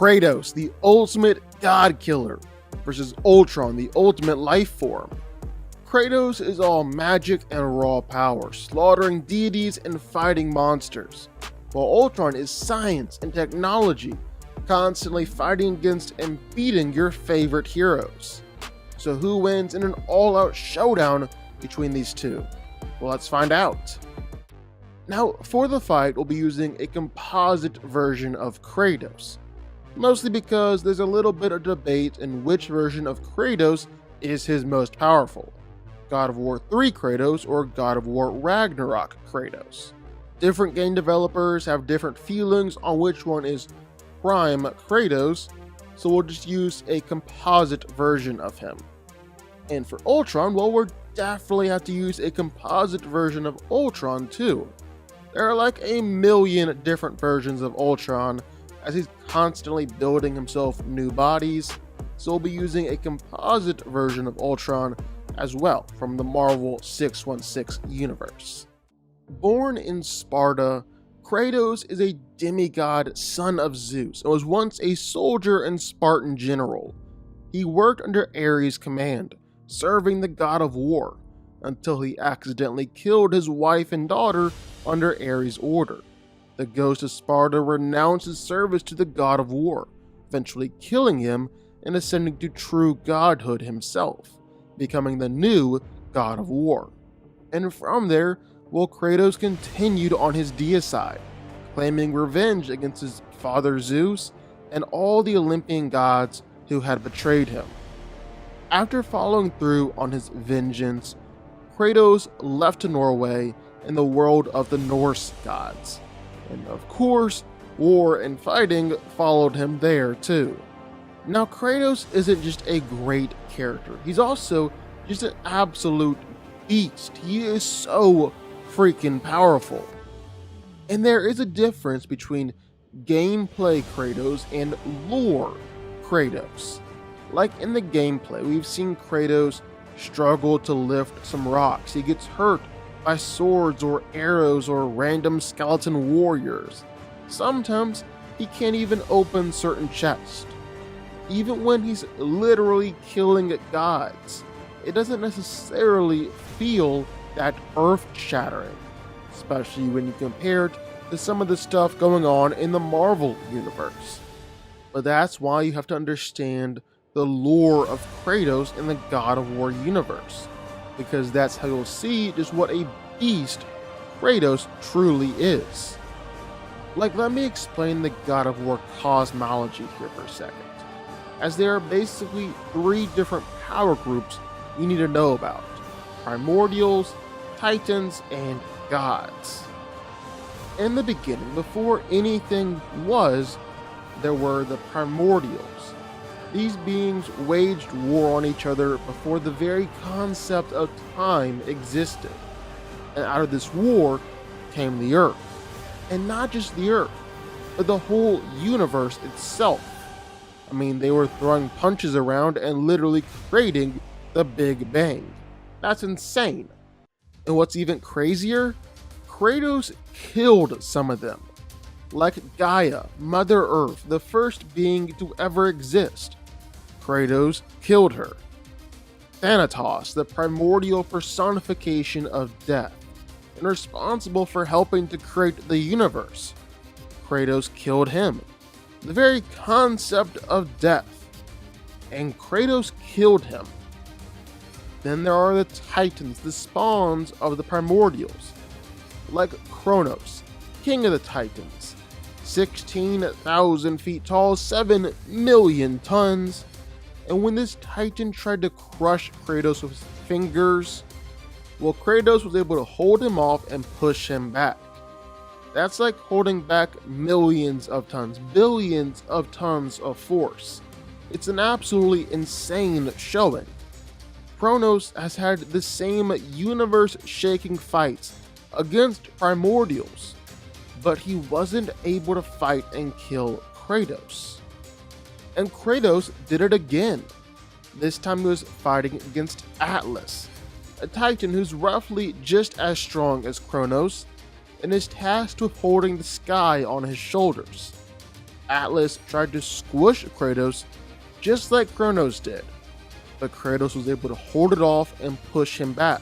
Kratos, the ultimate god killer, versus Ultron, the ultimate life form. Kratos is all magic and raw power, slaughtering deities and fighting monsters, while Ultron is science and technology, constantly fighting against and beating your favorite heroes. So who wins in an all-out showdown between these two? Well, let's find out. Now, for the fight, we'll be using a composite version of Kratos, mostly because there's a little bit of debate in which version of Kratos is his most powerful, God of War 3 Kratos or God of War Ragnarok Kratos. Different game developers have different feelings on which one is prime Kratos, so we'll just use a composite version of him. And for Ultron, well, we'll definitely have to use a composite version of Ultron too. There are like a million different versions of Ultron, as he's constantly building himself new bodies, so we'll be using a composite version of Ultron as well from the Marvel 616 universe. Born in Sparta, Kratos is a demigod son of Zeus and was once a soldier and Spartan general. He worked under Ares' command, serving the god of war, until he accidentally killed his wife and daughter under Ares' order. The ghost of Sparta renounced his service to the god of war, eventually killing him and ascending to true godhood himself, becoming the new god of war. And from there, well, Kratos continued on his deicide, claiming revenge against his father Zeus and all the Olympian gods who had betrayed him. After following through on his vengeance, Kratos left to Norway and the world of the Norse gods. And of course, war and fighting followed him there too. Now, Kratos isn't just a great character, he's also just an absolute beast. He is so freaking powerful. And there is a difference between gameplay Kratos and lore Kratos. Like in the gameplay, we've seen Kratos struggle to lift some rocks. He gets hurt by swords or arrows or random skeleton warriors. Sometimes he can't even open certain chests. Even when he's literally killing gods, it doesn't necessarily feel that earth-shattering, especially when you compare it to some of the stuff going on in the Marvel universe. But that's why you have to understand the lore of Kratos in the God of War universe, because that's how you'll see just what a beast Kratos truly is. Like, let me explain the God of War cosmology here for a second, as there are basically 3 different power groups you need to know about: primordials, titans, and gods. In the beginning, before anything was, there were the primordials. These beings waged war on each other before the very concept of time existed. And out of this war came the Earth. And not just the Earth, but the whole universe itself. I mean, they were throwing punches around and literally creating the Big Bang. That's insane. And what's even crazier? Kratos killed some of them. Like Gaia, Mother Earth, the first being to ever exist. Kratos killed her. Thanatos, the primordial personification of death, and responsible for helping to create the universe. Kratos killed him. The very concept of death. And Kratos killed him. Then there are the Titans, the spawns of the primordials, like Kronos, king of the Titans, 16,000 feet tall, 7 million tons. And when this Titan tried to crush Kratos with his fingers, well, Kratos was able to hold him off and push him back. That's like holding back millions of tons, billions of tons of force. It's an absolutely insane showing. Kronos has had the same universe-shaking fights against primordials, but he wasn't able to fight and kill Kratos. And Kratos did it again. This time he was fighting against Atlas, a titan who's roughly just as strong as Kronos, and is tasked with holding the sky on his shoulders. Atlas tried to squish Kratos just like Kronos did, but Kratos was able to hold it off and push him back,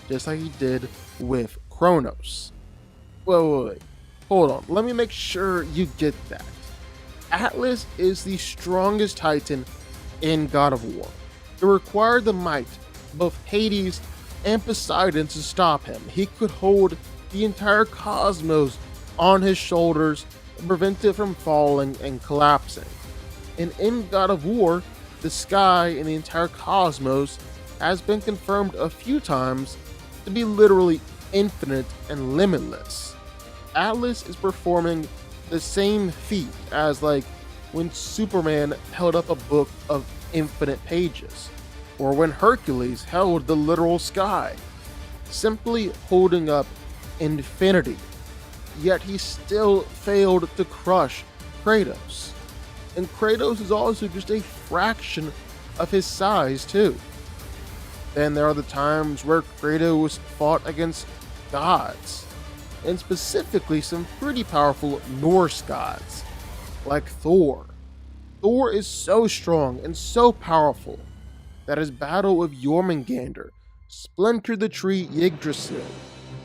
just like he did with Kronos. Wait. Hold on, let me make sure you get that. Atlas is the strongest Titan in God of War. It required the might of both Hades and Poseidon to stop him. He could hold the entire cosmos on his shoulders and prevent it from falling and collapsing. And in God of War, the sky and the entire cosmos has been confirmed a few times to be literally infinite and limitless. Atlas is performing the same feat as like when Superman held up a book of infinite pages, or when Hercules held the literal sky, simply holding up infinity. Yet he still failed to crush Kratos. And Kratos is also just a fraction of his size too. Then there are the times where Kratos fought against gods, and specifically some pretty powerful Norse gods, like Thor. Thor is so strong and so powerful that his battle with Jormungandr splintered the tree Yggdrasil,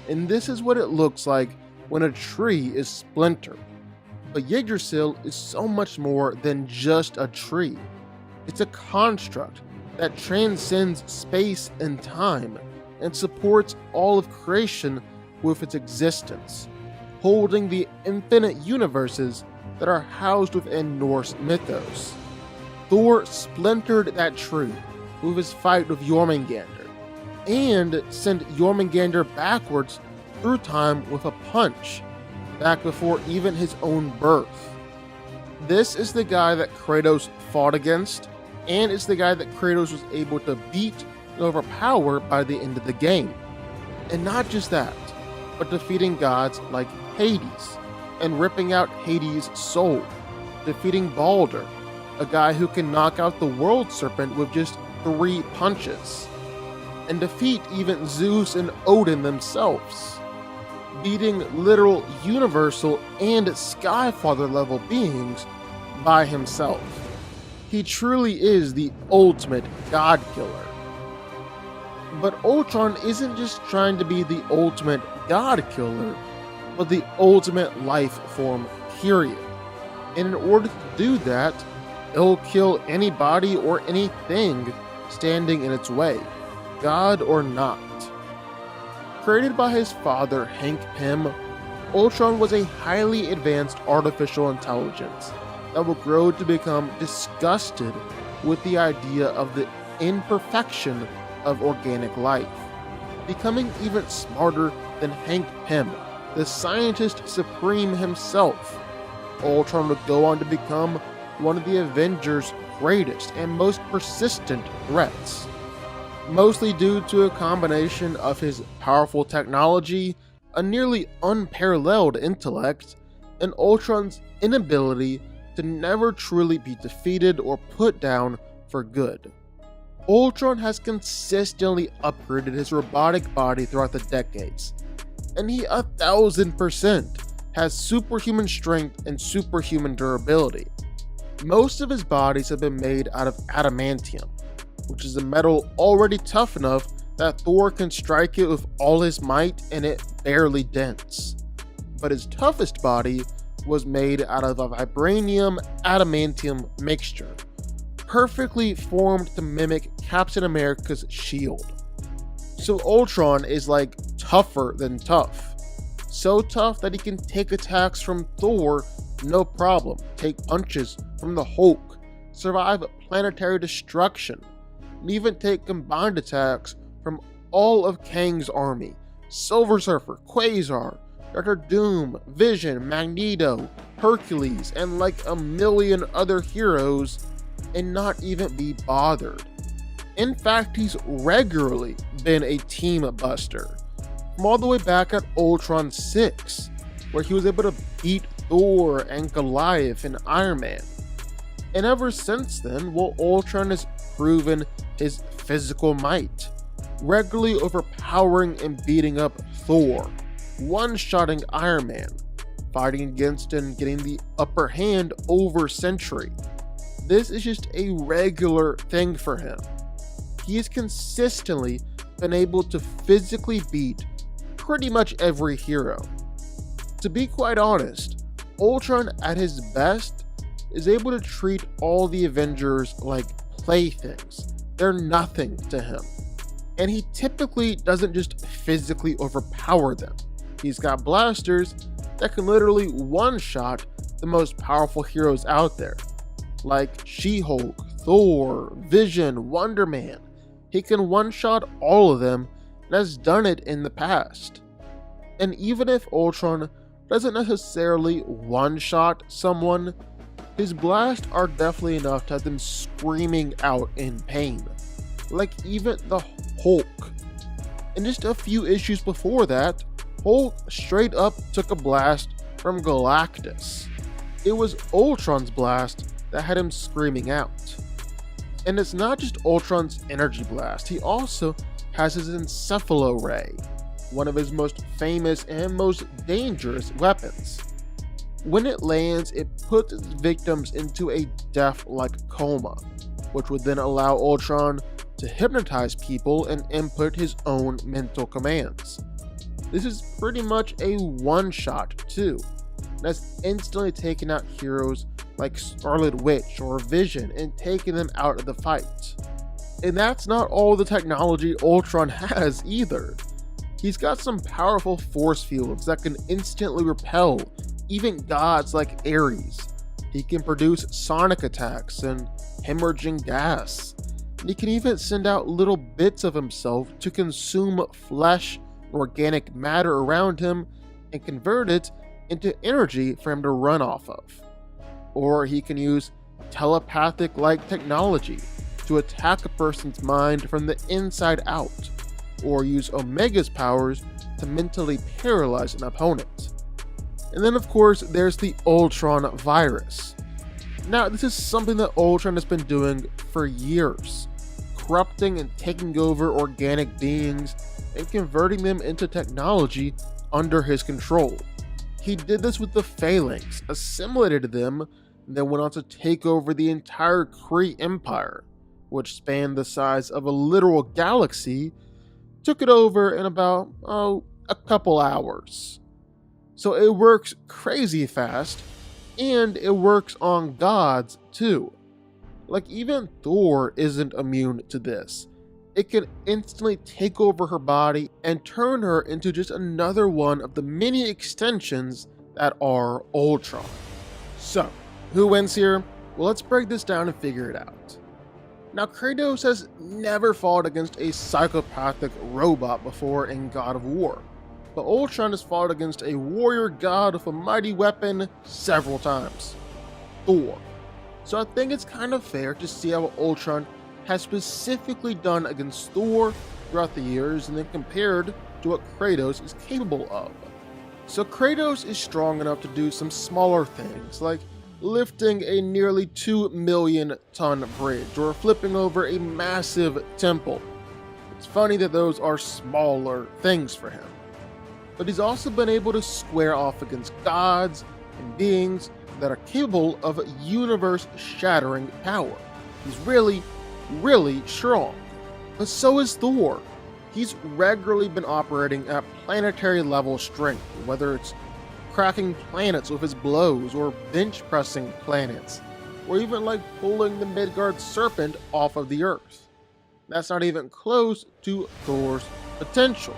and this is what it looks like when a tree is splintered. But Yggdrasil is so much more than just a tree. It's a construct that transcends space and time and supports all of creation with its existence, holding the infinite universes that are housed within Norse mythos. Thor splintered that tree with his fight with Jormungandr, and sent Jormungandr backwards through time with a punch, back before even his own birth. This is the guy that Kratos fought against, and it's the guy that Kratos was able to beat and overpower by the end of the game. And not just that, but defeating gods like Hades, and ripping out Hades' soul, defeating Baldur, a guy who can knock out the world serpent with just 3 punches, and defeat even Zeus and Odin themselves, beating literal universal and Skyfather level beings by himself. He truly is the ultimate god killer. But Ultron isn't just trying to be the ultimate god killer, but the ultimate life form, period. And in order to do that, it'll kill anybody or anything standing in its way, god or not. Created by his father, Hank Pym, Ultron was a highly advanced artificial intelligence that will grow to become disgusted with the idea of the imperfection of organic life, becoming even smarter than Hank Pym, the scientist supreme himself. Ultron would go on to become one of the Avengers' greatest and most persistent threats, mostly due to a combination of his powerful technology, a nearly unparalleled intellect, and Ultron's inability to never truly be defeated or put down for good. Ultron has consistently upgraded his robotic body throughout the decades, and he 1000% has superhuman strength and superhuman durability. Most of his bodies have been made out of adamantium, which is a metal already tough enough that Thor can strike it with all his might and it barely dents. But his toughest body was made out of a vibranium adamantium mixture, perfectly formed to mimic Captain America's shield. So Ultron is like tougher than tough. So tough that he can take attacks from Thor no problem, take punches from the Hulk, survive planetary destruction, and even take combined attacks from all of Kang's army, Silver Surfer, Quasar, Dr. Doom, Vision, Magneto, Hercules, and like a million other heroes, and not even be bothered. In fact, he's regularly been a team buster, from all the way back at Ultron 6, where he was able to beat Thor and Goliath and Iron Man. And ever since then, well, Ultron has proven his physical might, regularly overpowering and beating up Thor, one-shotting Iron Man, fighting against and getting the upper hand over Sentry. This is just a regular thing for him. He has consistently been able to physically beat pretty much every hero. To be quite honest, Ultron at his best is able to treat all the Avengers like playthings. They're nothing to him. And he typically doesn't just physically overpower them. He's got blasters that can literally one-shot the most powerful heroes out there, like She-Hulk, Thor, Vision, Wonder Man. He can one-shot all of them and has done it in the past. And even if Ultron doesn't necessarily one-shot someone, his blasts are definitely enough to have them screaming out in pain. Like even the Hulk. And just a few issues before that, Hulk straight up took a blast from Galactus. It was Ultron's blast that had him screaming out. And it's not just Ultron's energy blast, he also has his Encephalo Ray, one of his most famous and most dangerous weapons. When it lands, it puts its victims into a death-like coma, which would then allow Ultron to hypnotize people and input his own mental commands. This is pretty much a one-shot too, that's instantly taking out heroes like Scarlet Witch or Vision and taking them out of the fight. And that's not all the technology Ultron has either. He's got some powerful force fields that can instantly repel even gods like Ares. He can produce sonic attacks and hemorrhaging gas. And he can even send out little bits of himself to consume flesh and organic matter around him and convert it into energy for him to run off of. Or he can use telepathic-like technology to attack a person's mind from the inside out, or use Omega's powers to mentally paralyze an opponent. And then of course there's the Ultron virus. Now this is something that Ultron has been doing for years, corrupting and taking over organic beings and converting them into technology under his control. He did this with the Phalanx, assimilated them, and then went on to take over the entire Kree Empire, which spanned the size of a literal galaxy, took it over in about, a couple hours. So it works crazy fast, and it works on gods too. Like even Thor isn't immune to this. It can instantly take over her body and turn her into just another one of the many extensions that are Ultron. So, who wins here? Well, let's break this down and figure it out. Now, Kratos has never fought against a psychopathic robot before in God of War, but Ultron has fought against a warrior god with a mighty weapon several times, Thor. So I think it's kind of fair to see how Ultron has specifically done against Thor throughout the years and then compared to what Kratos is capable of. So Kratos is strong enough to do some smaller things like lifting a nearly 2 million ton bridge or flipping over a massive temple. It's funny that those are smaller things for him. But he's also been able to square off against gods and beings that are capable of universe-shattering power. He's really strong. But so is Thor. He's regularly been operating at planetary level strength, whether it's cracking planets with his blows, or bench pressing planets, or even like pulling the Midgard serpent off of the Earth. That's not even close to Thor's potential.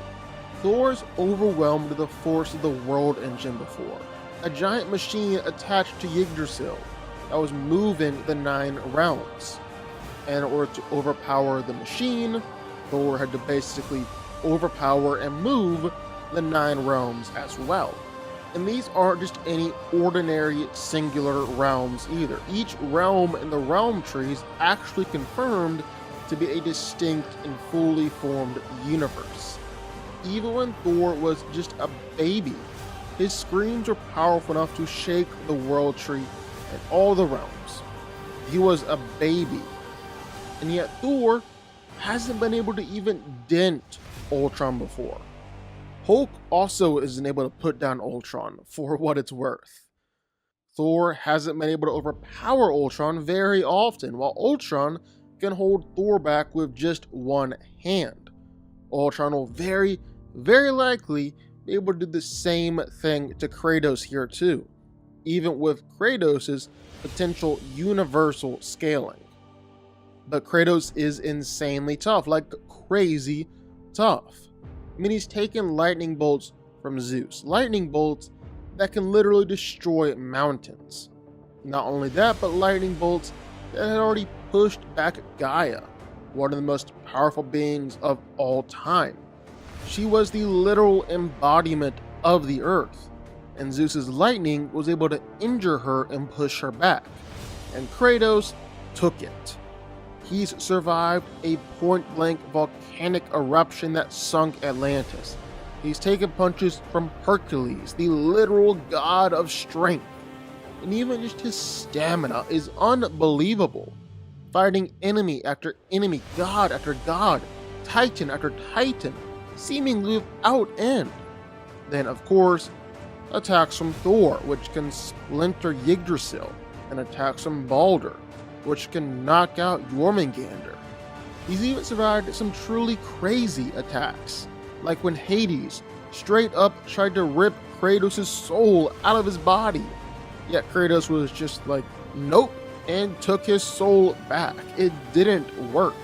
Thor's overwhelmed the force of the World Engine before, a giant machine attached to Yggdrasil that was moving the 9 realms. And in order to overpower the machine, Thor had to basically overpower and move the 9 realms as well. And these aren't just any ordinary singular realms either. Each realm in the realm tree is actually confirmed to be a distinct and fully formed universe. Even when Thor was just a baby, his screams were powerful enough to shake the world tree and all the realms. He was a baby. And yet Thor hasn't been able to even dent Ultron before. Hulk also isn't able to put down Ultron for what it's worth. Thor hasn't been able to overpower Ultron very often, while Ultron can hold Thor back with just one hand. Ultron will very likely be able to do the same thing to Kratos here too, even with Kratos' potential universal scaling. But Kratos is insanely tough, like crazy tough. I mean, he's taken lightning bolts from Zeus, lightning bolts that can literally destroy mountains. Not only that, but lightning bolts that had already pushed back Gaia, one of the most powerful beings of all time. She was the literal embodiment of the earth, and Zeus's lightning was able to injure her and push her back, and Kratos took it. He's survived a point-blank volcanic eruption that sunk Atlantis. He's taken punches from Hercules, the literal god of strength, and even just his stamina is unbelievable, fighting enemy after enemy, god after god, titan after titan, seemingly without end. Then, of course, attacks from Thor, which can splinter Yggdrasil, and attacks from Balder, which can knock out Jormungandr. He's even survived some truly crazy attacks, like when Hades straight up tried to rip Kratos' soul out of his body. Yet Kratos was just like, nope, and took his soul back. It didn't work.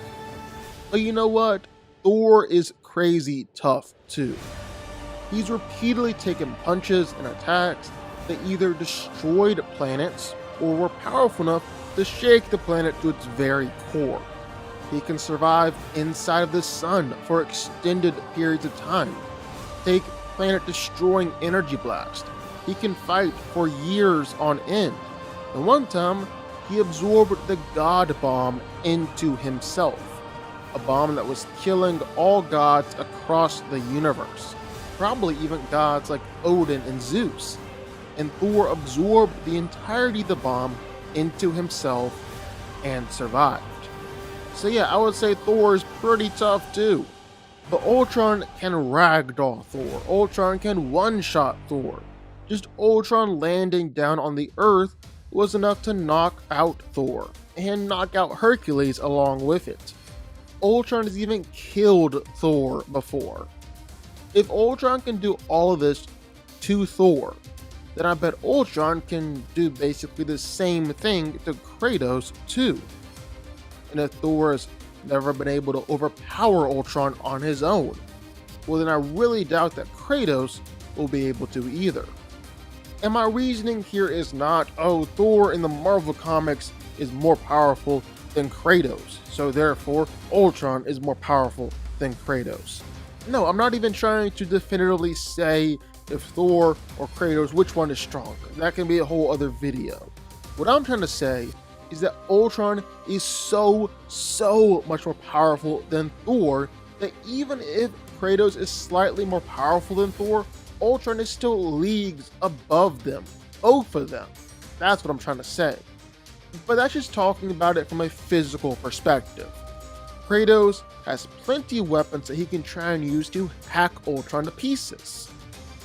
But you know what? Thor is crazy tough too. He's repeatedly taken punches and attacks that either destroyed planets or were powerful enough to shake the planet to its very core. He can survive inside of the sun for extended periods of time, take planet-destroying energy blast. He can fight for years on end. And one time, he absorbed the God Bomb into himself, a bomb that was killing all gods across the universe, probably even gods like Odin and Zeus. And Thor absorbed the entirety of the bomb into himself and survived. So yeah, I would say Thor is pretty tough too. But Ultron can ragdoll Thor. Ultron can one-shot Thor. Just Ultron landing down on the Earth was enough to knock out Thor, and knock out Hercules along with it. Ultron has even killed Thor before. If Ultron can do all of this to Thor, then I bet Ultron can do basically the same thing to Kratos too. And if Thor has never been able to overpower Ultron on his own, well then I really doubt that Kratos will be able to either. And my reasoning here is not, oh, Thor in the Marvel comics is more powerful than Kratos, so therefore Ultron is more powerful than Kratos. No, I'm not even trying to definitively say if Thor or Kratos, which one is stronger. That can be a whole other video. What I'm trying to say is that Ultron is so much more powerful than Thor that even if Kratos is slightly more powerful than Thor, Ultron is still leagues above them, both of them. That's what I'm trying to say. But that's just talking about it from a physical perspective. Kratos has plenty of weapons that he can try and use to hack Ultron to pieces,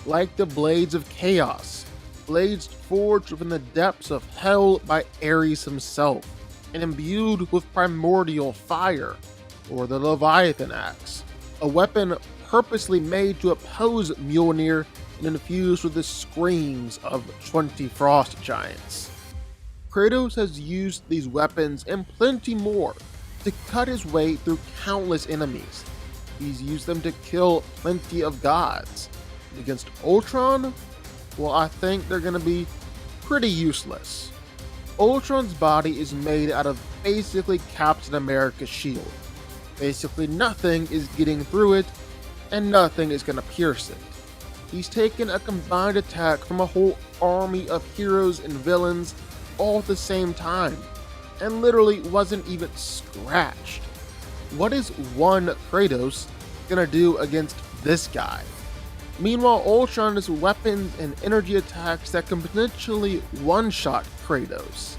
like the Blades of Chaos, blades forged within the depths of hell by Ares himself, and imbued with primordial fire, or the Leviathan Axe, a weapon purposely made to oppose Mjolnir and infused with the screams of 20 frost giants. Kratos has used these weapons and plenty more to cut his way through countless enemies. He's used them to kill plenty of gods. Against Ultron, well, I think they're gonna be pretty useless. Ultron's body is made out of basically Captain America's shield. Basically nothing is getting through it, and nothing is gonna pierce it. He's taken a combined attack from a whole army of heroes and villains all at the same time, and literally wasn't even scratched. What is one Kratos gonna do against this guy? Meanwhile, Ultron has weapons and energy attacks that can potentially one-shot Kratos.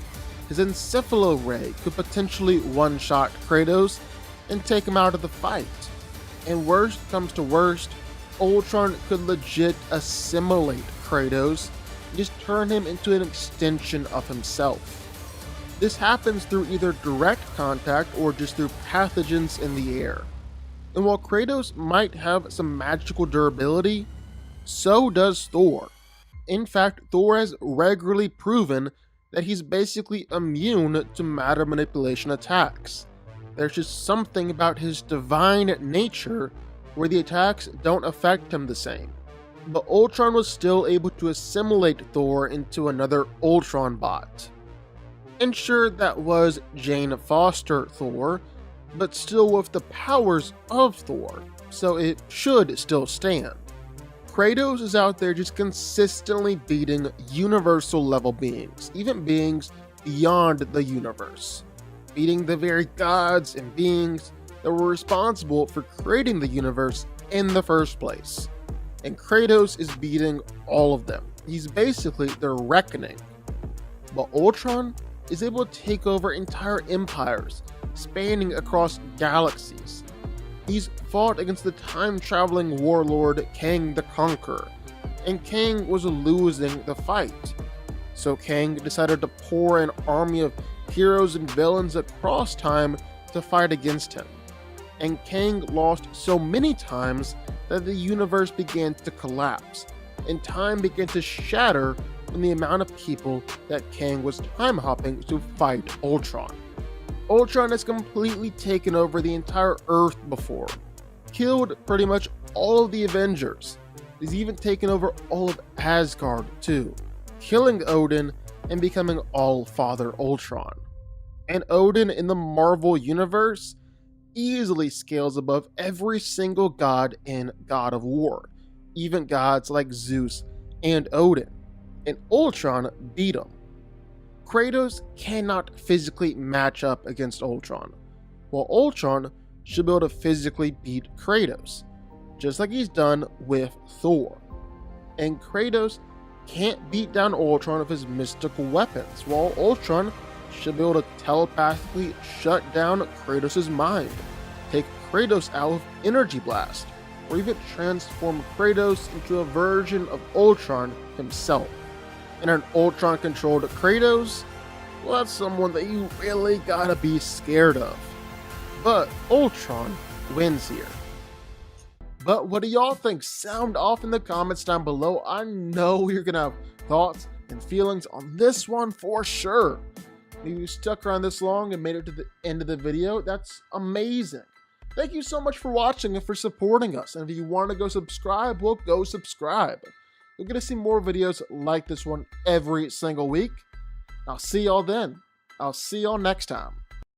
His Encephalo Ray could potentially one-shot Kratos and take him out of the fight. And worst comes to worst, Ultron could legit assimilate Kratos and just turn him into an extension of himself. This happens through either direct contact or just through pathogens in the air. And while Kratos might have some magical durability, so does Thor. In fact, Thor has regularly proven that he's basically immune to matter manipulation attacks. There's just something about his divine nature where the attacks don't affect him the same. But Ultron was still able to assimilate Thor into another Ultron bot. And sure, that was Jane Foster Thor, but still with the powers of Thor, so it should still stand. Kratos is out there just consistently beating universal level beings, even beings beyond the universe, beating the very gods and beings that were responsible for creating the universe in the first place. And Kratos is beating all of them. He's basically their reckoning. But Ultron is able to take over entire empires, spanning across galaxies. He's fought against the time-traveling warlord Kang the Conqueror, and Kang was losing the fight. So Kang decided to pour an army of heroes and villains across time to fight against him. And Kang lost so many times that the universe began to collapse, and time began to shatter from the amount of people that Kang was time-hopping to fight Ultron. Ultron has completely taken over the entire Earth before, killed pretty much all of the Avengers. He's even taken over all of Asgard too, killing Odin and becoming All-Father Ultron. And Odin in the Marvel Universe easily scales above every single god in God of War, even gods like Zeus and Odin. And Ultron beat him. Kratos cannot physically match up against Ultron, while Ultron should be able to physically beat Kratos, just like he's done with Thor. And Kratos can't beat down Ultron with his mystical weapons, while Ultron should be able to telepathically shut down Kratos' mind, take Kratos out with Energy Blast, or even transform Kratos into a version of Ultron himself. And an Ultron-controlled Kratos, well, that's someone that you really gotta be scared of. But Ultron wins here. But what do y'all think? Sound off in the comments down below. I know you're gonna have thoughts and feelings on this one for sure. If you stuck around this long and made it to the end of the video, that's amazing. Thank you so much for watching and for supporting us. And if you want to go subscribe, well, go subscribe. You're going to see more videos like this one every single week. I'll see y'all then. I'll see y'all next time.